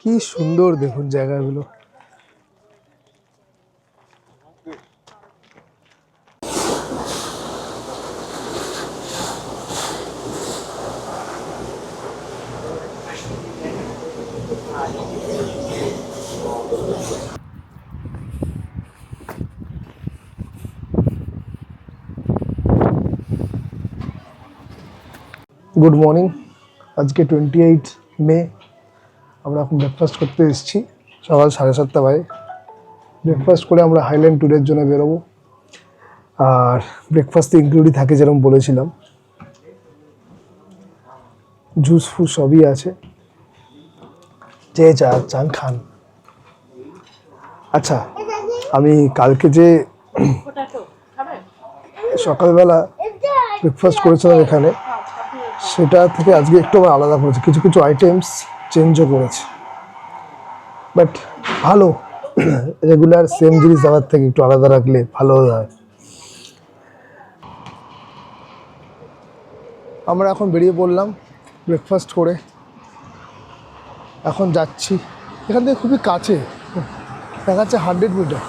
কি সুন্দর দেখুন জায়গাগুলো। গুড মর্নিং, আজকে 28 মে। আমরা এখন ব্রেকফাস্ট করতে এসেছি, সকাল 7:30 বাজে। ব্রেকফাস্ট করে আমরা হাইল্যান্ড ট্যুরের জন্য বেরোবো। আর ব্রেকফাস্টে ইনক্লুডই থাকে, যেরকম বলেছিলাম, জুস ফুস সবই আছে, যে যা চান খান। আচ্ছা, আমি কালকে যে সকালবেলা ব্রেকফাস্ট করেছিলাম এখানে, সেটা থেকে আজকে একটু আমার আলাদা করেছে, কিছু কিছু আইটেমস চেঞ্জও করেছে। বাট ভালো, রেগুলার সেম জিনিস দেওয়ার থেকে একটু আলাদা রাখলে ভালো হয়। আমরা এখন বেরিয়ে পড়লাম ব্রেকফাস্ট করে, এখন যাচ্ছি। এখান থেকে খুবই কাছে, দেখাচ্ছে 100 মিটার।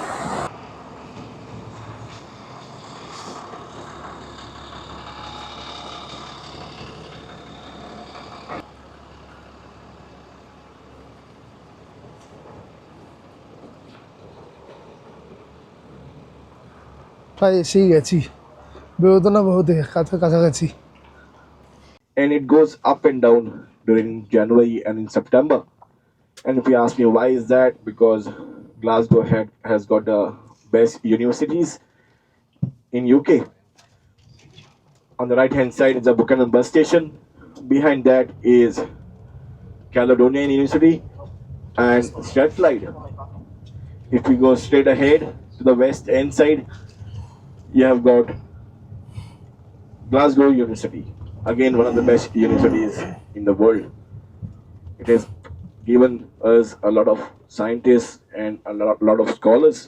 প্রায় এসেই গেছি, বেরোতে না বেরোতে কাছাকাছি। And it goes up and down during January and in September. And if you ask me why is that, because Glasgow has got the best universities in UK. On the right hand side is the Buchanan bus station. Behind that is Caledonian University and Strathclyde. If we go straight ahead to the west end side, you have got Glasgow University, again one of the best universities in the world. It has given us a lot of scientists and a lot of scholars.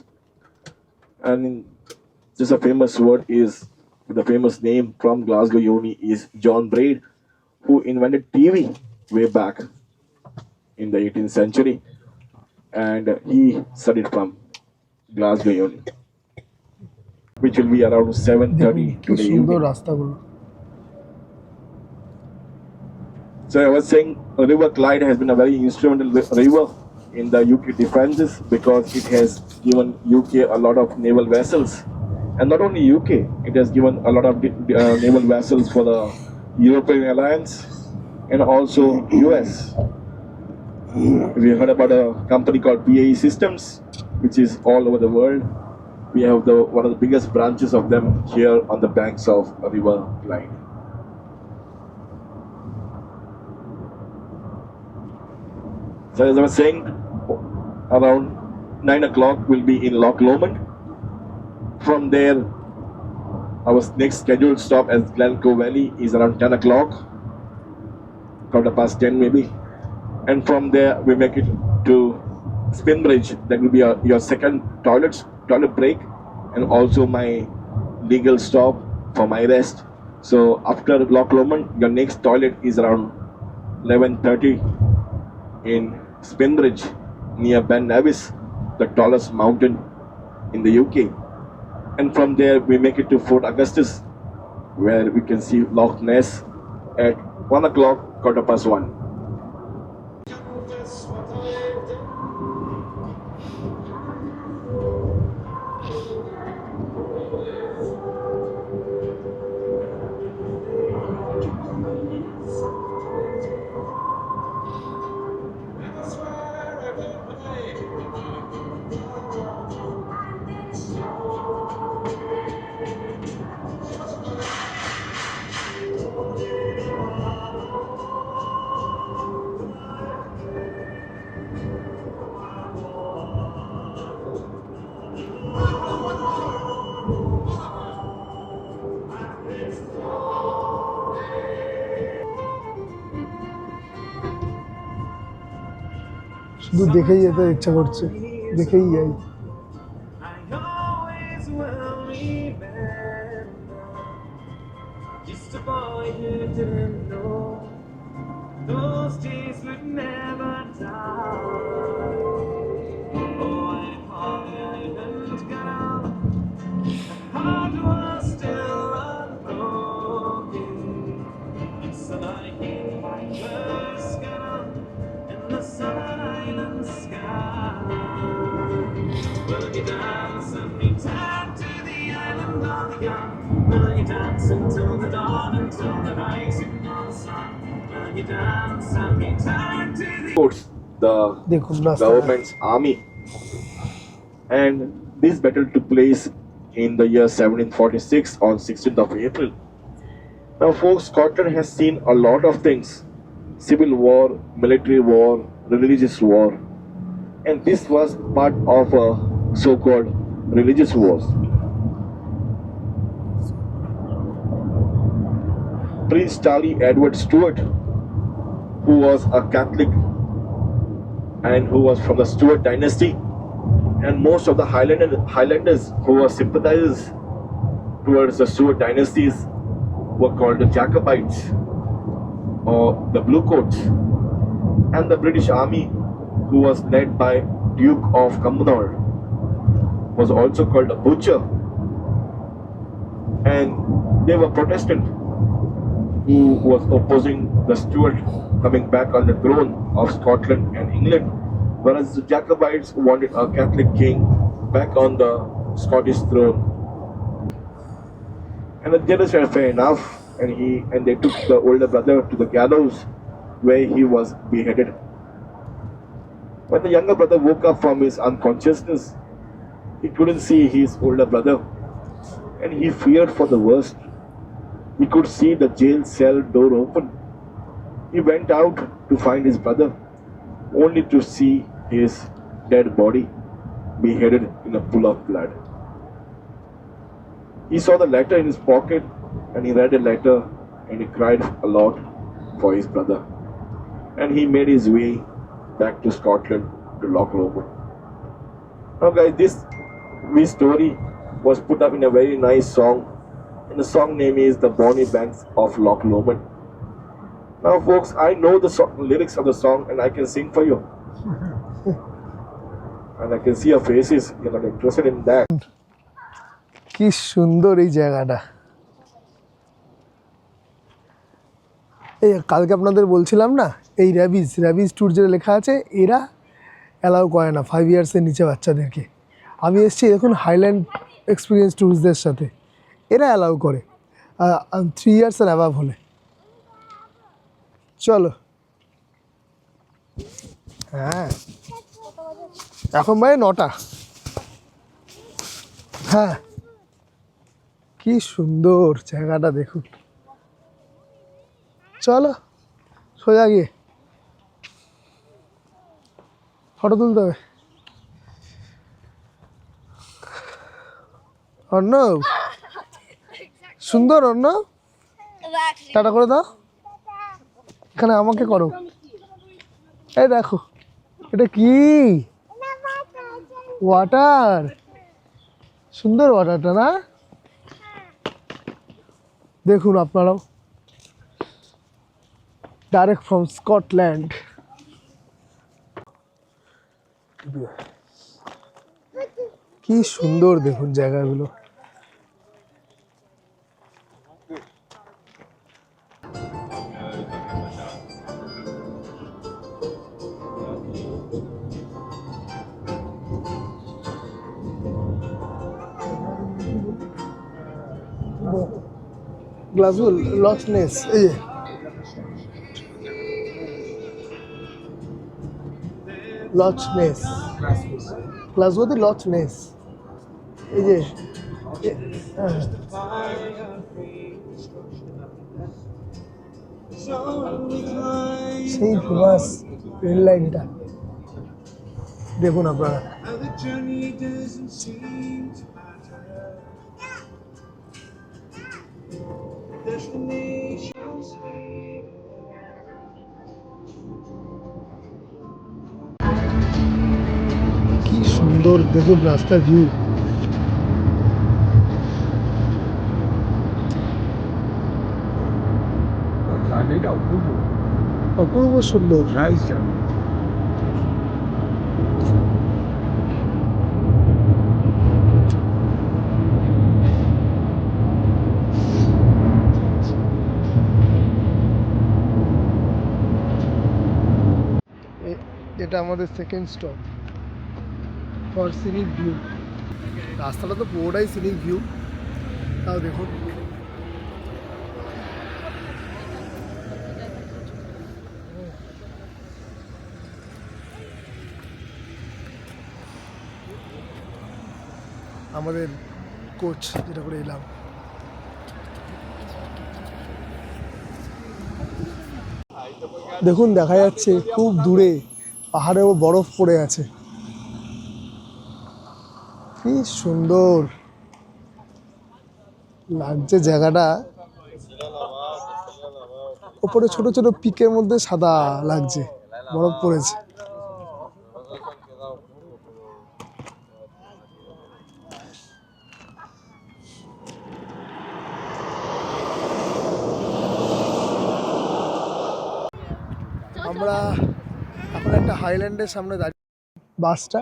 And just a famous word is, the famous name from Glasgow Uni is John Braid, who invented TV way back in the 18th century, and he studied from Glasgow Uni, which will be around 7:30 today evening. So I was saying, River Clyde has been a very instrumental river in the UK defences, because it has given UK a lot of naval vessels, and not only UK, it has given a lot of naval vessels for the European alliance and also US. We heard about a company called BAE Systems, which is all over the world. We have one of the biggest branches of them here on the banks of River Clyde. So as I was saying, around 9 o'clock we'll be in Loch Lomond. From there, our next scheduled stop at Glencoe Valley is around 10 o'clock, 10:15 maybe. And from there we make it to Spinbridge. That will be your second toilet break, and also my legal stop for my rest. So after Loch Lomond, your next toilet is around 11:30 in Spinbridge, near Ben Nevis, the tallest mountain in the UK. And from there we make it to Fort Augustus, where we can see Loch Ness at 1 o'clock, 1:15. শুধু দেখেই যেতে ইচ্ছা করছে, দেখেই যাই। Those days would never die. Oh, I call the island girl. Heart was still unbroken. So I hear my first gun in the southern island sky. Will you dance and return to the island of the young? Will you dance until the dawn, until the rising of the sun? Will you dance and return to the the দেখুন রাস্তা government's army, and this battle took place in the year 1746 on 16th of April. Now, folks, Scotland has seen a lot of things: civil war, military war, religious war, and this was part of a so-called religious wars. Prince Charlie Edward Stuart, who was a Catholic and who was from the Stuart dynasty, and most of the Highlanders who were sympathizers towards the Stuart dynasties were called the Jacobites or the Bluecoats, and the British army, who was led by Duke of Cumbernauld, was also called a butcher, and they were Protestant who was opposing the Stuart coming back on the throne of Scotland and England, whereas the Jacobites wanted a Catholic king back on the Scottish throne. And the jealous were fair enough, and they took the older brother to the gallows, where he was beheaded. When the younger brother woke up from his unconsciousness, he couldn't see his older brother, and he feared for the worst. He could see the jail cell door open. He went out to find his brother, only to see his dead body beheaded in a pool of blood. He saw the letter in his pocket, and he read the letter, and he cried a lot for his brother. And he made his way back to Scotland, to Loch Lomond. Now guys, this story was put up in a very nice song, and the song name is The Bonny Banks of Loch Lomond. Now folks, I know the lyrics of the song, and I can sing for you. And I can see your faces, you're not interested in that. কি সুন্দর এই জায়গাটা। এই কালকে আপনাদের বলছিলাম না, এই র্যাবিজ ট্যুর যেটা লেখা আছে, এরা অ্যালাউ করে না 5 ইয়ার্সের নিচে বাচ্চাদেরকে। আমি এসেছি দেখুন হাইল্যান্ড এক্সপিরিয়েন্স ট্যুরিস্টদের সাথে, এরা অ্যালাউ করে 3 ইয়ার্সের অ্যাবাভ হলে। চলো, হ্যাঁ এখন ভাই 9টা। হ্যাঁ, কি সুন্দর জায়গাটা দেখুন। চলো সোজা গিয়ে ফটো তুলতে হবে। অর্ণব, সুন্দর অর্ণব, টাটা করে দাও। এখানে আমাকে করো। এই দেখো, এটা কি ওয়াটার, সুন্দর ওয়াটারটা না? দেখুন আপনারাও, ডাইরেক্ট ফ্রম স্কটল্যান্ড। কি সুন্দর দেখুন জায়গাগুলো। গ্লাসগো লচ নেস, এই যে লচ নেস, গ্লাসগোতে লচ নেস, এই যে সেই ফেমাস রেল লাইনটা দেখুন আপনারা। কি সুন্দর দেখুন রাস্তার view. Tại để đầu cuối mùa অপূর্ব সুন্দর। Nice job. এটা আমাদের second stop for scenic view. রাস্তাটা তো পুরোটাই সিনিক ভিউ, তাও দেখুন আমাদের কোচ যেটা করে এলাম। দেখুন দেখা যাচ্ছে খুব দূরে পাহাড়েও বরফ পড়ে আছে, কি সুন্দর লাগছে জায়গাটা। ওপরে ছোট ছোট পিকের মধ্যে সাদা লাগছে, বরফ পড়েছে। আমরা এখন একটা হাইল্যান্ডের সামনে দাঁড়িয়ে, বাসটা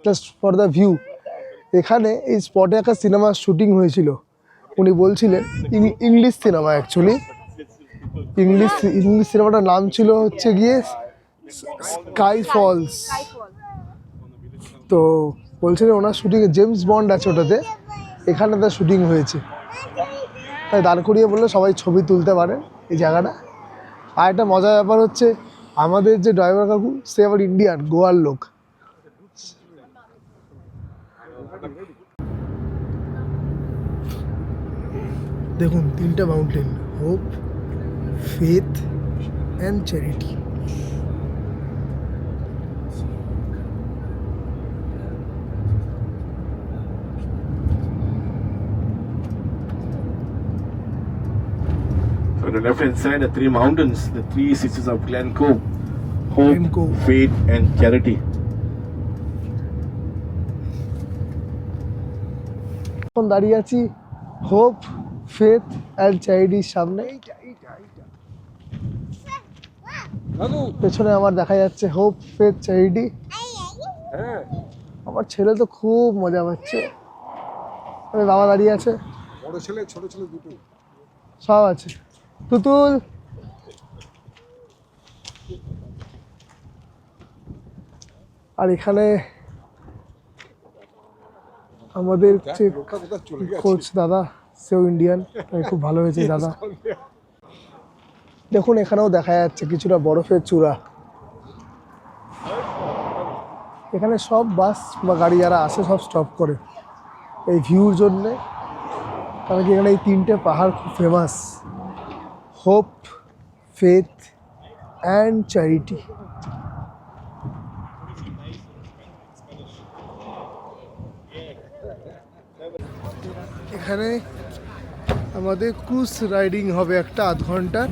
জাস্ট ফর দ্য ভিউ। এখানে এই স্পটে একটা সিনেমার শুটিং হয়েছিল, উনি বলছিলেন ইংলিশ সিনেমা অ্যাকচুয়ালি, ইংলিশ সিনেমাটার নাম ছিল হচ্ছে গিয়ে স্কাই ফলস। তো বলছিলেন ওনার শুটিংয়ে জেমস বন্ড আছে ওটাতে, এখানে তার শুটিং হয়েছে, তাই দাঁড় করিয়ে বললে সবাই ছবি তুলতে পারেন এই জায়গাটা। আর একটা মজার ব্যাপার হচ্ছে আমাদের যে ড্রাইভার কাকু সে আবার ইন্ডিয়ান, গোয়ার লোক। দেখুন তিনটা mountain, hope, faith and charity. On the left hand side, the three mountains, the three sisters of Glencoe, Hope, Glencoe. Faith, and Charity. এখন দাঁড়িয়ে আছি হোপ, ফেথ অ্যান্ড চ্যারিটির সামনে। পেছনে আমার দেখা যাচ্ছে হোপ, ফেথ, চ্যারিটি। আমার ছেলে তো খুব মজা পাচ্ছে, বাবা দাঁড়িয়ে আছে, বড় ছেলে ছোট ছেলে দুটো সব আছে। তুতুল আর এখানে আমাদের যে লোকটা কোথায় চলে গেছে কোচ দাদা, সেও ইন্ডিয়ান, তাই খুব ভালো হয়েছে দাদা। দেখুন এখানেও দেখা যাচ্ছে কিছুটা বরফের চূড়া। এখানে সব বাস বা গাড়ি যারা আসে সব স্টপ করে এই ভিউর জন্যে, কারণ কি এখানে এই তিনটে পাহাড় খুব famous, hope, faith and charity. এখানে আমাদের ক্রুজ রাইডিং হবে একটা আধ ঘন্টার।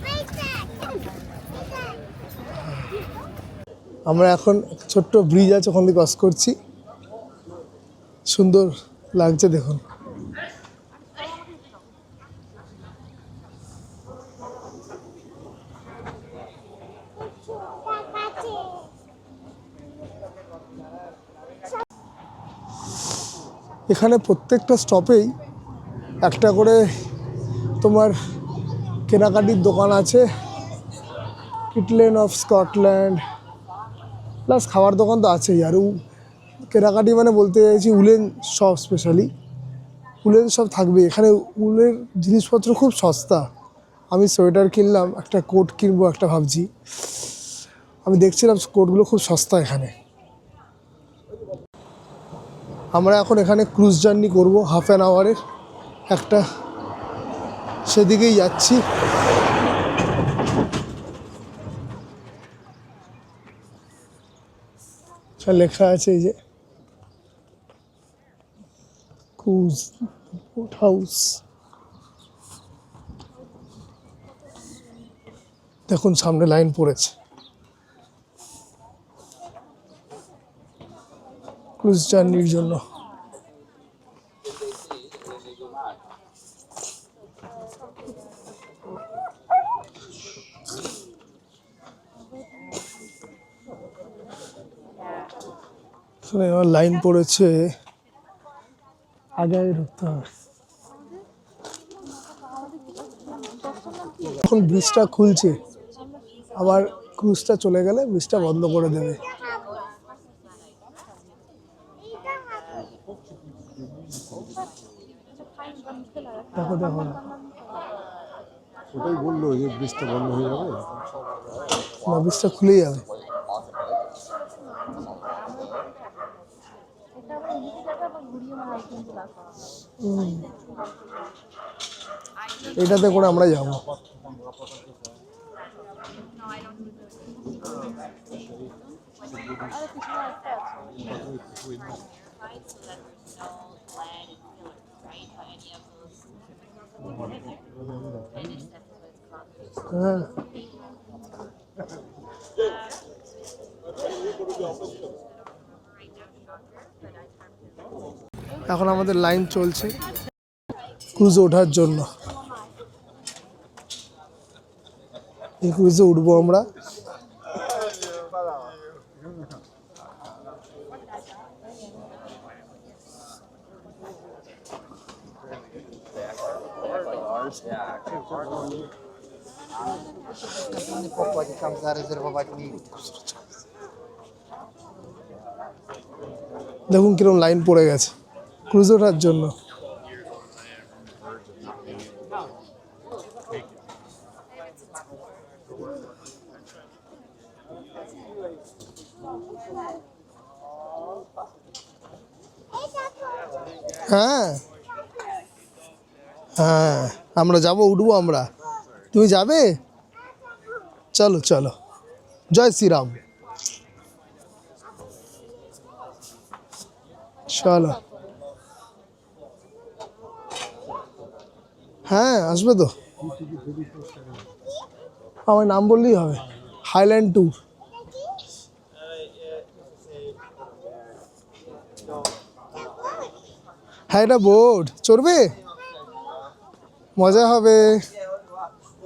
আমরা এখন ছোট্ট ব্রিজ আছে ওখান দিয়ে ক্রস করছি, সুন্দর লাগছে দেখুন। এখানে প্রত্যেকটা স্টপেই একটা করে তোমার কেনাকাটির দোকান আছে, কিটলেন অফ স্কটল্যান্ড, প্লাস খাবার দোকান তো আছেই। আর কেনাকাটি মানে বলতে চাইছি woollen shop, specially woollen shop থাকবে এখানে। উলের জিনিসপত্র খুব সস্তা। আমি সোয়েটার কিনলাম, একটা কোট কিনবো একটা ভাবছি, আমি দেখছিলাম কোটগুলো খুব সস্তা এখানে। আমরা এখন এখানে ক্রুজ জার্নি করব হাফ অ্যান আওয়ারের একটা, সেদিকেই যাচ্ছি। লেখা আছে এই যে ক্রুজ বোট হাউস, দেখুন সামনে লাইন পড়েছে ক্রুজ জার্নির জন্য। এখানে আমার লাইন পড়েছে, আগে আগে ঢুকতে হবে। এখন ব্রিজটা খুলছে, আবার ক্রুজটা চলে গেলে ব্রিজটা বন্ধ করে দেবে। দেখো দেখো, ওটাই বললো যে ব্রিজটা বন্ধ হয়ে যাবে। না, ব্রিজটা খুলেই যাবে। এটাতে করে আমরা যাবো। হ্যাঁ, এখন আমাদের লাইন চলছে ক্রুজে ওঠার জন্য। এই ক্রুজে উঠবো আমরা। দেখুন কিরকম লাইন পড়ে গেছে ক্রুজে ওঠার জন্য। হ্যাঁ হ্যাঁ, আমরা যাব, উঠবো আমরা। তুমি যাবে? চলো চলো, জয় শ্রীরাম। চলো, হ্যাঁ আসবে তো, আমার নাম বললেই হবে, হাইল্যান্ড ট্যুর। হ্যাঁ, এটা বোট, চড়বে, মজা হবে।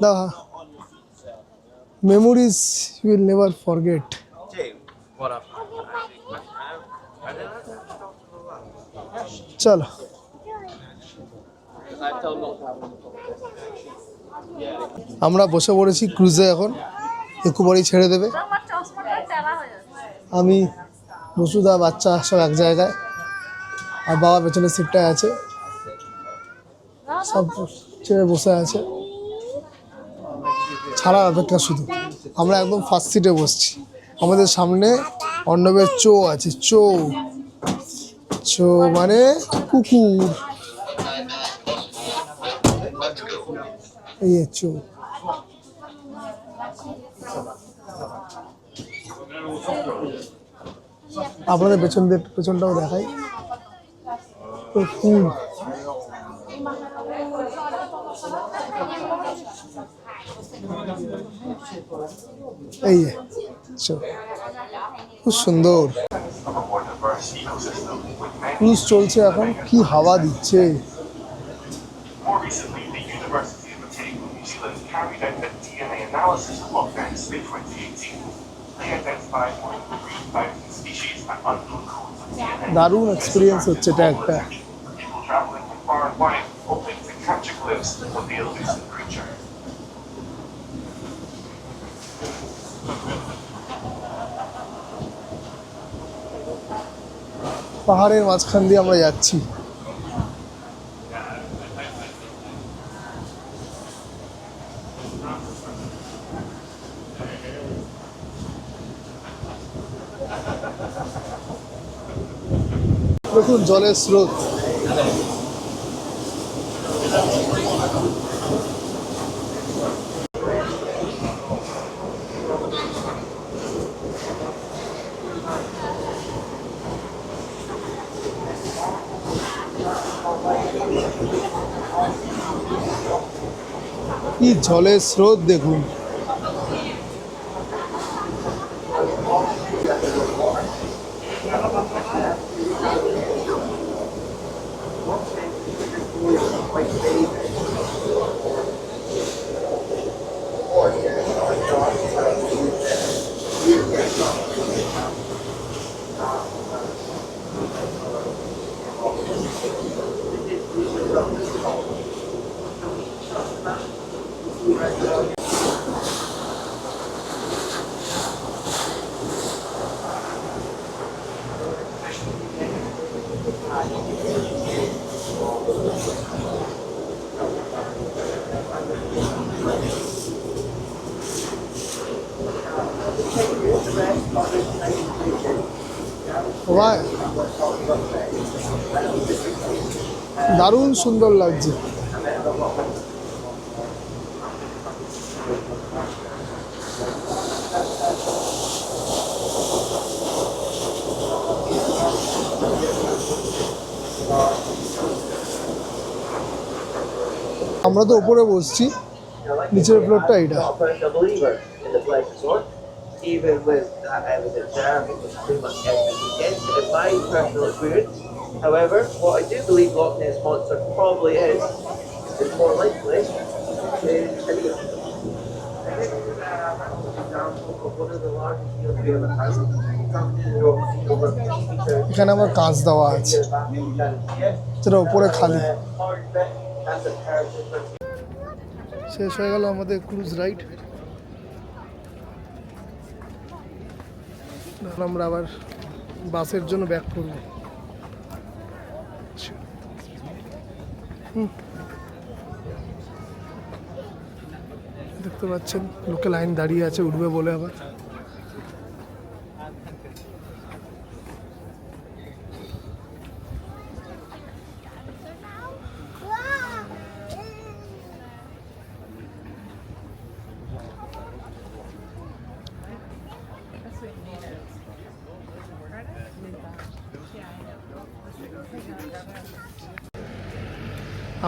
দাও, মেমোরিজ উইল নেভার ফরগেট। চলো, আমরা বসে পড়েছি ক্রুজে, এখন একটু পরেই ছেড়ে দেবে। আমি, বসুদা, বাচ্চা সব এক জায়গায়, আর বাবা পেছনের সিটটায় আছে, সব ছেড়ে বসে আছে, ছাড়ার অপেক্ষা শুধু। আমরা একদম ফার্স্ট সিটে বসছি। আমাদের সামনে অর্ণবের চো আছে, চো, চো মানে কুকুর, এই চো। আপনাদের পেছনটাও দেখাই, ফুল। এই চো, খুব সুন্দর ক্রুজ চলছে এখন, কি হাওয়া দিচ্ছে। More recently, the University of Otago, New Zealand, carried out a DNA analysis of Loch Ness in 2018. They identified more than 3,000 species and unknown codes of DNA. দারুণ এক্সপিরিয়েন্স হচ্ছে এটা একটা। People traveling from far and wide, hoping to catch a glimpse of the elusive creature. পাহাড়ের মাঝখান দিয়ে আমরা যাচ্ছি। দেখুন জলের স্রোত, কি জলের স্রোত দেখুন। ভাই দারুণ সুন্দর লাগছে। আমরা তো উপরে বসছি, নিচের ফ্লোরটা এটা। Even with that evidence there, it was too much evidence against it, in my personal experience. However, what I do believe Loch Ness Monster probably is more likely is a deer. This is an example of one of the largest deals we ever had. Over 50 meters. এখানে আমার কাঁচ দেওয়া আছে, যেটা উপরে খালি। শেষ হয়ে গেল আমাদের ক্রুজ রাইড। আমরা আবার বাসের জন্য ব্যাক করব। দেখতে পাচ্ছেন লোকে লাইন দাঁড়িয়ে আছে উঠবে বলে আবার।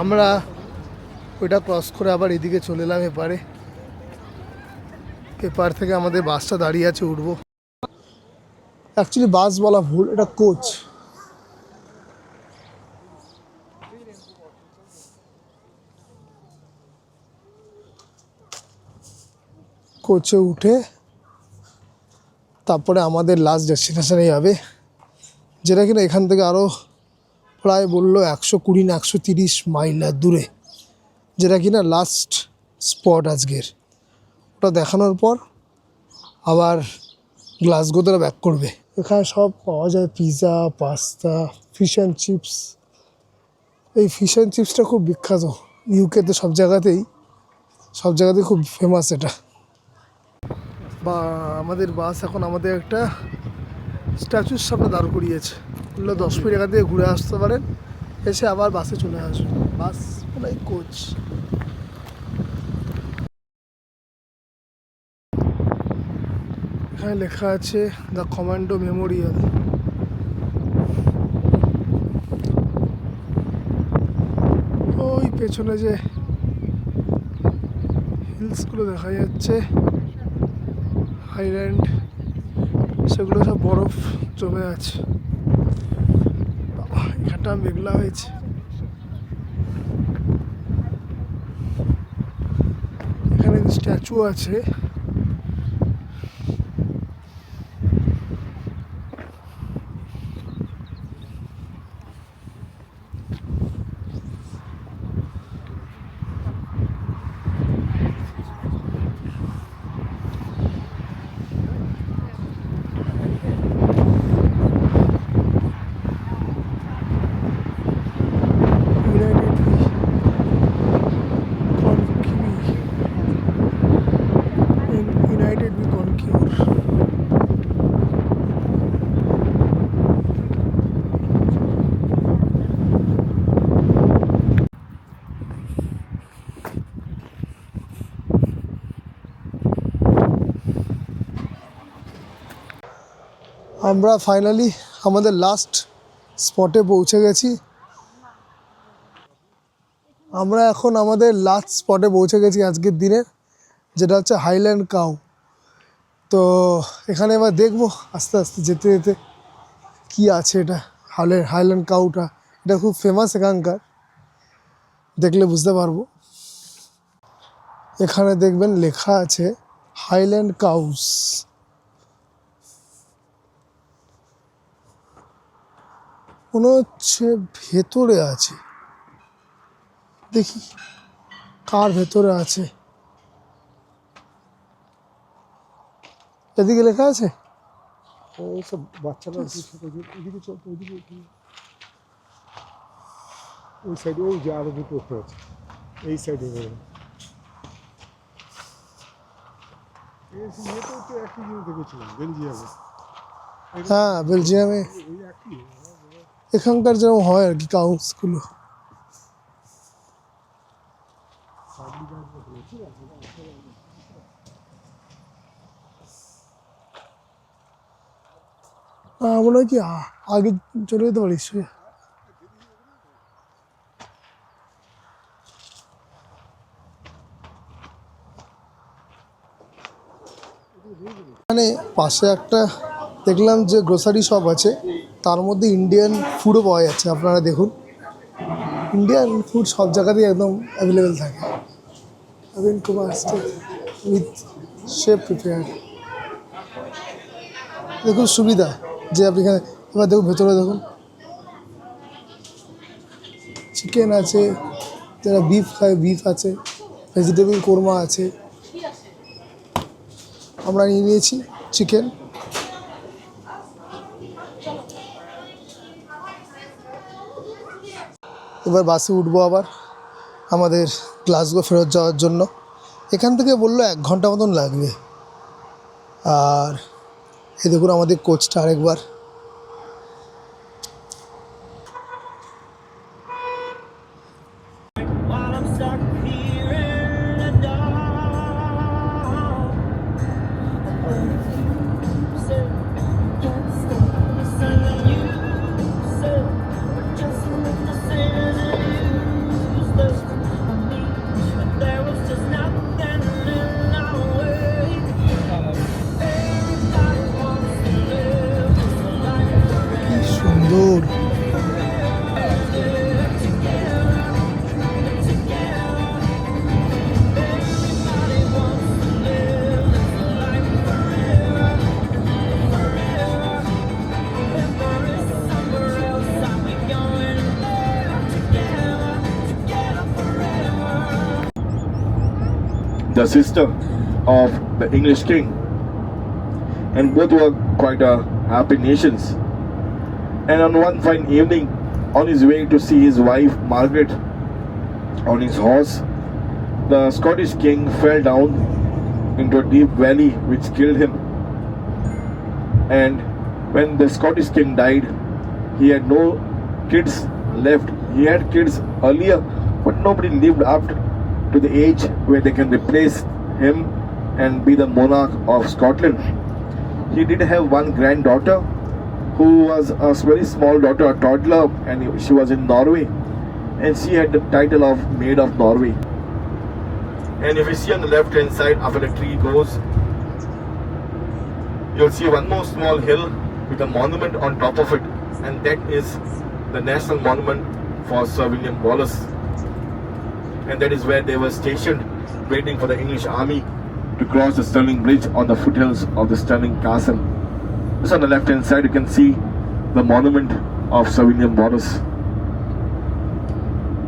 আমরা ওইটা ক্রস করে আবার এদিকে চলে এলাম এপারে। এপার থেকে আমাদের বাসটা দাঁড়িয়ে আছে, উঠবো। অ্যাকচুয়ালি বাস বলা ভুল, এটা কোচ। কোচে উঠে তারপরে আমাদের লাস্ট ডেস্টিনেশনে যাবে, যেটা কিনা এখান থেকে আরও প্রায় বললো 120 না 130 মাইল দূরে, যেটা কিনা লাস্ট স্পট আজকের। ওটা দেখানোর পর আবার গ্লাসগোতে ব্যাক করবে। এখানে সব পাওয়া যায়, pizza, pasta, fish and chips. এই ফিশ অ্যান্ড চিপসটা খুব বিখ্যাত ইউকেতে, সব জায়গাতেই খুব ফেমাস এটা। বা আমাদের বাস এখন আমাদের একটা স্ট্যাচুর সামনে দাঁড় করিয়েছে, বললো 10 মিনিট এখান থেকে ঘুরে আসতে পারেন, এসে আবার বাসে চলে আসবে। বাস মানে কোচ। এখানে লেখা আছে দ্য কমান্ডো মেমোরিয়াল। ওই পেছনে যে হিলসগুলো দেখা যাচ্ছে, হাইল্যান্ড, সেগুলো সব বরফ জমে আছে। এখানটা মেঘলা হয়েছে। এখানে স্ট্যাচু আছে, United we conquer. আমরা ফাইনালি আমাদের লাস্ট স্পটে পৌঁছে গেছি। আমরা এখন আমাদের লাস্ট স্পটে পৌঁছে গেছি আজকের দিনের, যেটা হচ্ছে হাইল্যান্ড কাউ। তো এখানে এবার দেখবো আস্তে আস্তে যেতে যেতে কি আছে এটা। হাইল্যান্ড কাউটা এটা খুব ফেমাস এখানকার, দেখলে বুঝতে পারবো। এখানে দেখবেন লেখা আছে হাইল্যান্ড কাউস। মনে হচ্ছে ভেতরে আছে, দেখি কার ভেতরে আছে। এদিকে লেখা আছে? এইসব বাচ্চারা এদিকে চল তো, ওইদিকে ওই সাইডে ওই যে আরো দুটো একটা আছে এই সাইডে। ইয়েতেও তো একই জিনিস দেখেছিলাম বেলজিয়ামে। হ্যাঁ, বেলজিয়ামে ওই একই এখানকার যেরকম হয় আর কি কাউন্সগুলো। মনে হয় কি আগে চলে যেতে পারিস। মানে পাশে একটা দেখলাম যে গ্রোসারি শপ আছে, তার মধ্যে ইন্ডিয়ান ফুডও পাওয়া যাচ্ছে। আপনারা দেখুন, ইন্ডিয়ান ফুড সব জায়গাতেই একদম অ্যাভেলেবেল থাকে। উইথ শেফ প্রিপেয়ার, দেখুন সুবিধা যে আপনি এখানে। এবার দেখুন ভেতরে দেখুন, চিকেন আছে, যারা বিফ খায় বিফ আছে, ভেজিটেবল কোরমা আছে। আমরা নিয়ে নিয়েছি চিকেন। এবার বাসে উঠবো আবার আমাদের গ্লাসগো ফেরত যাওয়ার জন্য। এখান থেকে বললো 1 ঘন্টা মতন লাগবে। আর এই দেখুন আমাদের কোচটা আরেকবার। While I'm stuck here in the dark, said can't stop missing you. Said just enough to say that you stood on me, but there was just nothing in our way. Everybody wants to live this life forever. কি সুন্দর! The sister of the English king, and both were quite happy nations. And on one fine evening, on his way to see his wife Margaret on his horse, the Scottish king fell down into a deep valley which killed him. And when the Scottish king died, he had no kids left. He had kids earlier, but nobody lived up to the age where they can replace him and be the monarch of Scotland. He did have one granddaughter who was a very small daughter, a toddler, and she was in Norway, and she had the title of Maid of Norway. And if you see on the left hand side, after the tree goes, you'll see one more small hill with a monument on top of it, and that is the national monument for Sir William Wallace. And that is where they were stationed, waiting for the English army to cross the Stirling Bridge on the foothills of the Stirling Castle. Just on the left hand side, you can see the monument of Sir William Wallace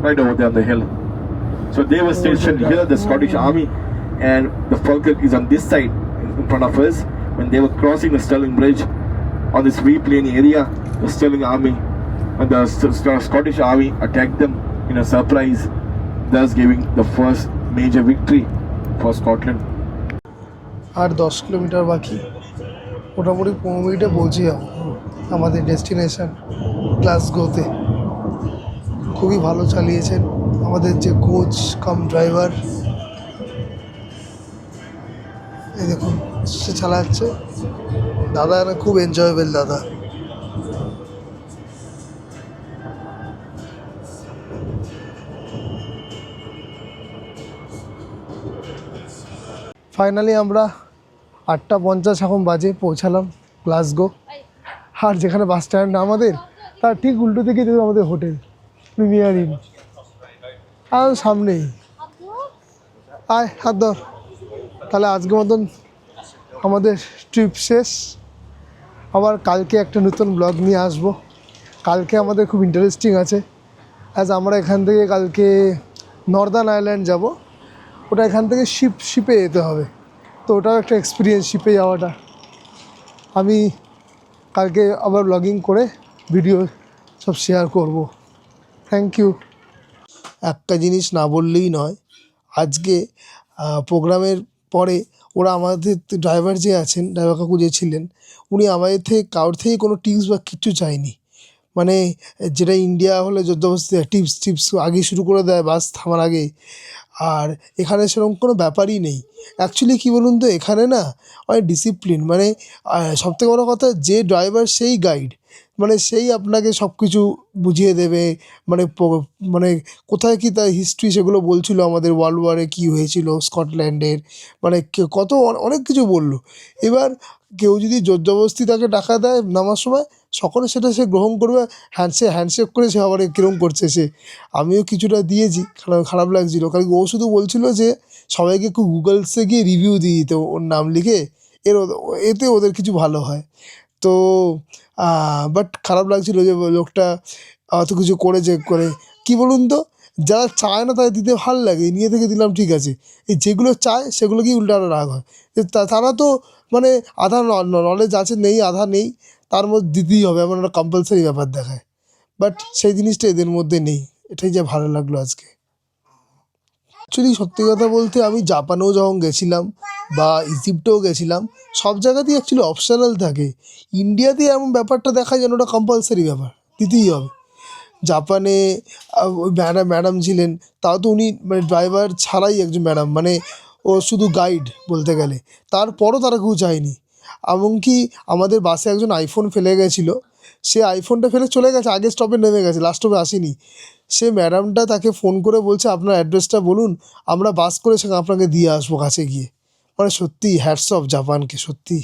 right over there on the hill. So they were stationed here, the Scottish army, and the Falkirk is on this side in front of us. When they were crossing the Stirling Bridge on this very plain area, the Stirling army and the Scottish army attacked them in a surprise, thus giving the first major victory for Scotland. আর 10 kilometre বাকি, মোটামুটি 15 মিনিটে পৌঁছে যাব আমাদের destination গ্লাসগোতে। খুবই ভালো চালিয়েছেন আমাদের যে কোচ কাম ড্রাইভার। এই দেখুন সে চালাচ্ছে দাদা, না খুব এনজয়েবল দাদা। ফাইনালি আমরা 8:50 এখন বাজে পৌঁছালাম গ্লাসগো। আর যেখানে বাস স্ট্যান্ড আমাদের, তার ঠিক উল্টো দিকে দেখুন আমাদের হোটেল প্রিমিয়ার ইন, আর সামনেই। আয় হাত ধর। তাহলে আজকের মতন আমাদের ট্রিপ শেষ। আবার কালকে একটা নতুন ব্লগ নিয়ে আসবো। কালকে আমাদের খুব ইন্টারেস্টিং আছে, অ্যাজ আমরা এখান থেকে কালকে নর্দার্ন আয়ারল্যান্ড যাব। ওটা এখান থেকে শিপে যেতে হবে, তো ওটাও একটা এক্সপিরিয়েন্স শিপে যাওয়াটা। আমি কালকে আবার ব্লগিং করে ভিডিও সব শেয়ার করব। Thank you. একটা জিনিস না বললেই নয়, আজকে প্রোগ্রামের পরে ওরা আমাদের ড্রাইভার যে আছেন, ড্রাইভার কাকু যে ছিলেন, উনি আমাদের থেকে কারোর থেকে কোনো টিপস বা কিচ্ছু চায়নি। মানে যেটা ইন্ডিয়া হলে জবরদস্তি টিপস টিপস আগেই শুরু করে দেয় বাস থামার আগে, আর এখানে সেরকম কোনো ব্যাপারই নেই। অ্যাকচুয়ালি কী বলুন তো, এখানে না অনেক ডিসিপ্লিন, মানে সবথেকে বড়ো কথা, যে ড্রাইভার সেই গাইড, মানে সেই আপনাকে সব কিছু বুঝিয়ে দেবে। মানে মানে কোথায় কী তার হিস্ট্রি সেগুলো বলছিল, আমাদের ওয়ার্ল্ড ওয়ারে কী হয়েছিল স্কটল্যান্ডের, মানে কত অনেক কিছু বললো। এবার কেউ যদি জোর জবরদস্তি তাকে টাকা দেয় নামার সময়, সকলে সেটা সে গ্রহণ করবে। হ্যান্ডশেক করে সে আবার কীরকম করছে সে, আমিও কিছুটা দিয়েছি, খারাপ লাগছিলো, কারণ ও শুধু বলছিল যে সবাইকে একটু গুগলসে গিয়ে রিভিউ দিয়ে দিতে ওর নাম লিখে, এতে ওদের কিছু ভালো হয়। তো বাট খারাপ লাগছিলো যে লোকটা অত কিছু করেছে, করে কী বলুন তো, যারা চায় না তাদের দিতে ভালো লাগে, নিয়ে থেকে দিলাম ঠিক আছে, এই যেগুলো চায় সেগুলোকেই উল্টো আরও রাগ হয়। তারা তো মানে আধা নলেজ আছে, নেই আধা নেই, তার মধ্যে দিতেই হবে, এমন একটা কম্পালসারি ব্যাপার দেখায়। বাট সেই জিনিসটা এদের মধ্যে নেই, এটাই যা ভালো লাগলো আজকে। অ্যাকচুয়ালি সত্যি কথা বলতে, আমি জাপানেও যখন গেছিলাম বা ইজিপ্টেও গেছিলাম, সব জায়গাতেই অ্যাকচুয়ালি অপশনাল থাকে। ইন্ডিয়াতেই এমন ব্যাপারটা দেখায় যেন ওটা কম্পালসারি ব্যাপার, দিতেই হবে। জাপানে ওই ম্যাডাম ছিলেন, তাও তো উনি মানে ড্রাইভার ছাড়াই একজন ম্যাডাম, মানে ও শুধু গাইড বলতে গেলে, তারপরও তারা কেউ চায়নি। এমনকি আমাদের বাসে একজন আইফোন ফেলে গেছিলো, সে আইফোনটা ফেলে চলে গেছে, আগের স্টপে নেমে গেছে, লাস্ট স্টপে আসেনি। সে ম্যাডামটা তাকে ফোন করে বলছে আপনার অ্যাড্রেসটা বলুন, আমরা বাস করে সেখানে আপনাকে দিয়ে আসবো কাছে গিয়ে। মানে সত্যি হ্যাটস অফ জাপানকে, সত্যি।